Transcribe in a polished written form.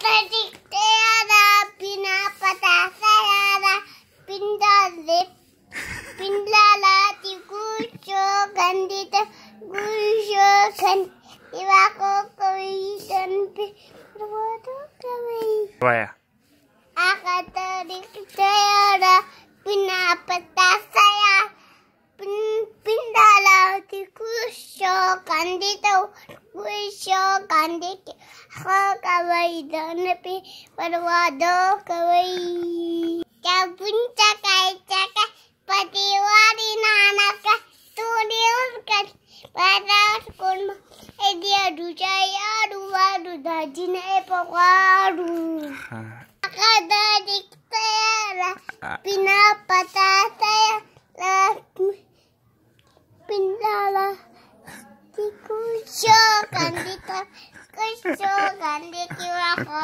dikte ada pinapata saya pindala tikusho gandita gusho kan iwako kawitan pi berwado kawi. Waya. Akata dikte ada pinapata saya pindala tikusho gandita gusho gandita kawai dan pi berwado kawi. Cabun cakai patiwari nanaka tudiurkan pada kun dia dujaya duadu dajine pokwaru akada diktera pinapata saya pindala tikusho kandita kusho kandiki wako